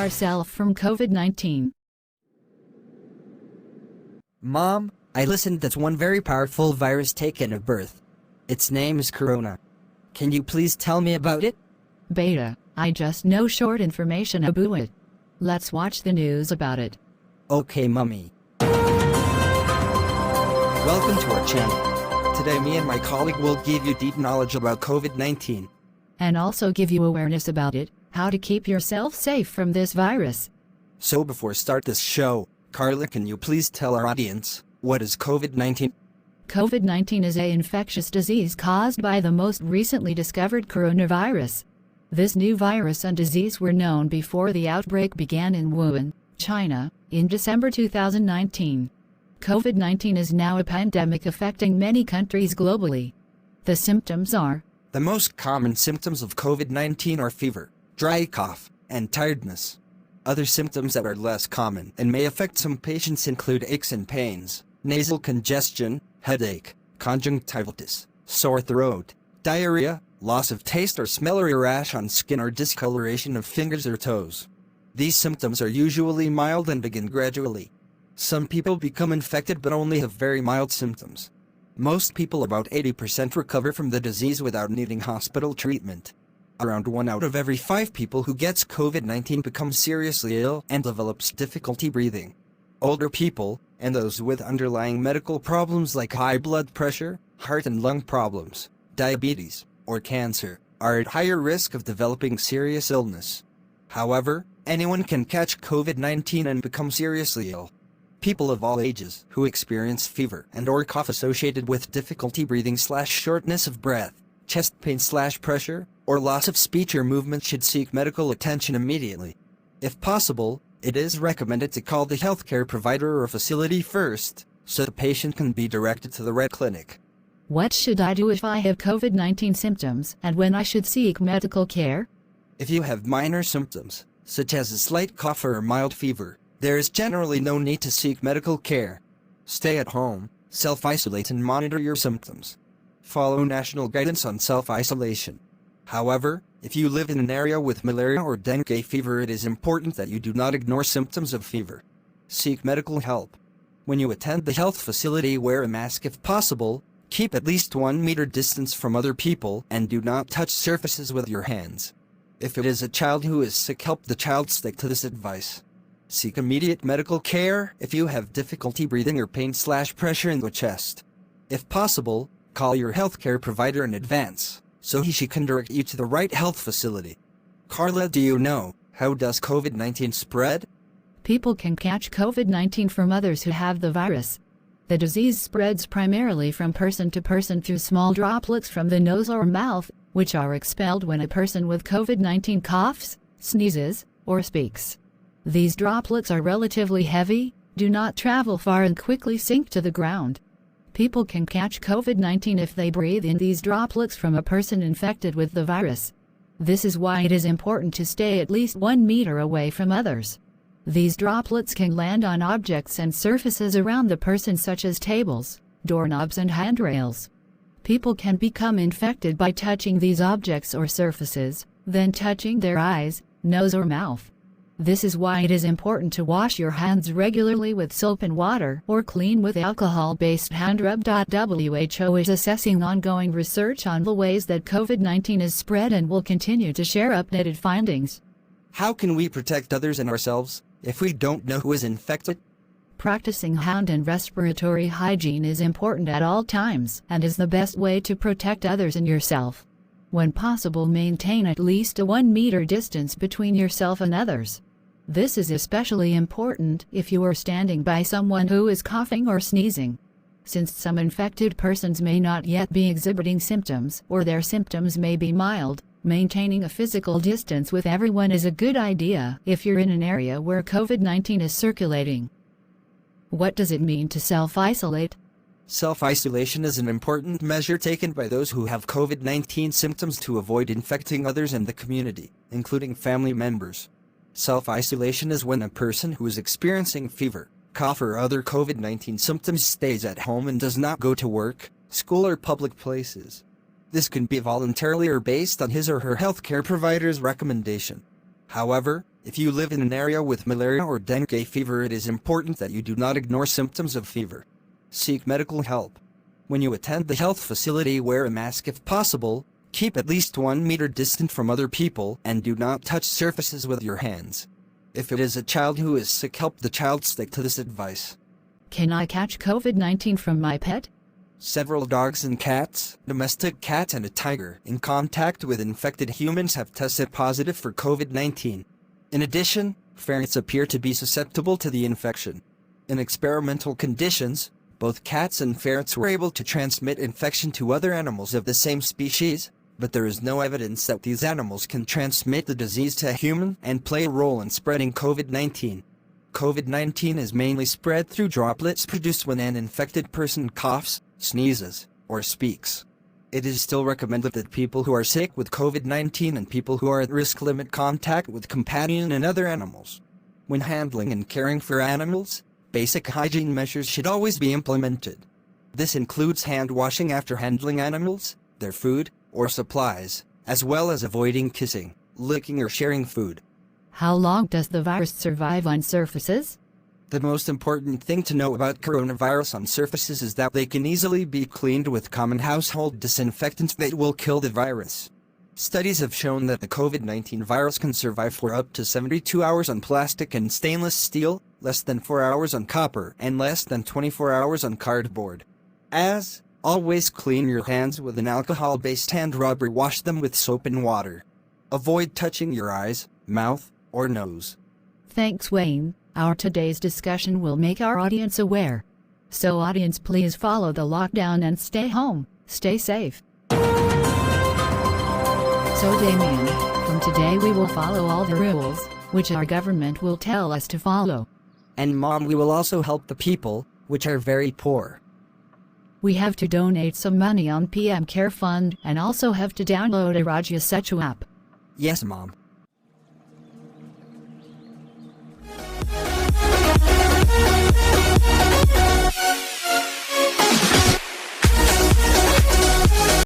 ourselves from COVID-19. Mom, I listened that's one very powerful virus taken at birth. Its name is Corona. Can you please tell me about it? Beta, I just know short information about it. Let's watch the news about it. Okay, Mummy. Welcome to our channel. Today me and my colleague will give you deep knowledge about COVID-19. And also give you awareness about it, how to keep yourself safe from this virus. So before start this show, Carla, can you please tell our audience, what is COVID-19? COVID-19 is an infectious disease caused by the most recently discovered coronavirus. This new virus and disease were known before the outbreak began in Wuhan, China, in December 2019. COVID-19 is now a pandemic affecting many countries globally. The symptoms are: the most common symptoms of COVID-19 are fever, dry cough, and tiredness. Other symptoms that are less common and may affect some patients include aches and pains, nasal congestion, headache, conjunctivitis, sore throat, diarrhea, loss of taste or smell or a rash on skin or discoloration of fingers or toes. These symptoms are usually mild and begin gradually. Some people become infected but only have very mild symptoms. Most people, about 80%, recover from the disease without needing hospital treatment. Around 1 out of every 5 people who gets COVID-19 becomes seriously ill and develops difficulty breathing. Older people, and those with underlying medical problems like high blood pressure, heart and lung problems, diabetes, or cancer, are at higher risk of developing serious illness. However, anyone can catch COVID-19 and become seriously ill. People of all ages who experience fever and or cough associated with difficulty breathing / shortness of breath, chest pain / pressure, or loss of speech or movement should seek medical attention immediately. If possible, it is recommended to call the healthcare provider or facility first, so the patient can be directed to the right clinic. What should I do if I have COVID-19 symptoms and when I should seek medical care? If you have minor symptoms, such as a slight cough or a mild fever, there is generally no need to seek medical care. Stay at home, self-isolate and monitor your symptoms. Follow national guidance on self-isolation. However, if you live in an area with malaria or dengue fever, it is important that you do not ignore symptoms of fever. Seek medical help. When you attend the health facility, wear a mask if possible, keep at least 1 meter distance from other people, and do not touch surfaces with your hands. If it is a child who is sick, help the child stick to this advice. Seek immediate medical care if you have difficulty breathing or pain / pressure in the chest. If possible, call your healthcare provider in advance, so she can direct you to the right health facility. Carla, do you know, how does COVID-19 spread? People can catch COVID-19 from others who have the virus. The disease spreads primarily from person to person through small droplets from the nose or mouth, which are expelled when a person with COVID-19 coughs, sneezes, or speaks. These droplets are relatively heavy, do not travel far and quickly sink to the ground. People can catch COVID-19 if they breathe in these droplets from a person infected with the virus. This is why it is important to stay at least 1 meter away from others. These droplets can land on objects and surfaces around the person, such as tables, doorknobs and handrails. People can become infected by touching these objects or surfaces, then touching their eyes, nose or mouth. This is why it is important to wash your hands regularly with soap and water or clean with alcohol-based hand rub. WHO is assessing ongoing research on the ways that COVID-19 is spread and will continue to share updated findings. How can we protect others and ourselves if we don't know who is infected? Practicing hand and respiratory hygiene is important at all times and is the best way to protect others and yourself. When possible, maintain at least a 1 meter distance between yourself and others. This is especially important if you are standing by someone who is coughing or sneezing. Since some infected persons may not yet be exhibiting symptoms or their symptoms may be mild, maintaining a physical distance with everyone is a good idea if you're in an area where COVID-19 is circulating. What does it mean to self-isolate? Self-isolation is an important measure taken by those who have COVID-19 symptoms to avoid infecting others in the community, including family members. Self-isolation is when a person who is experiencing fever, cough or other COVID-19 symptoms stays at home and does not go to work, school or public places. This can be voluntarily or based on his or her healthcare provider's recommendation. However, If you live in an area with malaria or dengue fever, it is important that you do not ignore symptoms of fever. Seek medical help. When you attend the health facility, wear a mask if possible, keep at least 1 meter distant from other people, and do not touch surfaces with your hands. If it is a child who is sick, help the child stick to this advice. Can I catch COVID-19 from my pet? Several dogs and cats, domestic cat and a tiger, in contact with infected humans have tested positive for COVID-19. In addition, ferrets appear to be susceptible to the infection. In experimental conditions, both cats and ferrets were able to transmit infection to other animals of the same species, but there is no evidence that these animals can transmit the disease to a human and play a role in spreading COVID-19. COVID-19 is mainly spread through droplets produced when an infected person coughs, sneezes, or speaks. It is still recommended that people who are sick with COVID-19 and people who are at risk limit contact with companion and other animals. When handling and caring for animals, basic hygiene measures should always be implemented. This includes hand washing after handling animals, their food, or supplies, as well as avoiding kissing, licking, or sharing food. How long does the virus survive on surfaces? The most important thing to know about coronavirus on surfaces is that they can easily be cleaned with common household disinfectants that will kill the virus. Studies have shown that the COVID-19 virus can survive for up to 72 hours on plastic and stainless steel, less than 4 hours on copper, and less than 24 hours on cardboard. As always, clean your hands with an alcohol-based hand rub or wash them with soap and water. Avoid touching your eyes, mouth, or nose. Thanks, Wayne. Our today's discussion will make our audience aware. So audience, please follow the lockdown and stay home. Stay safe. So Damien, from today we will follow all the rules, which our government will tell us to follow. And Mom, we will also help the people, which are very poor. We have to donate some money on PM Care Fund and also have to download a Rajya Setu app. Yes, Mom.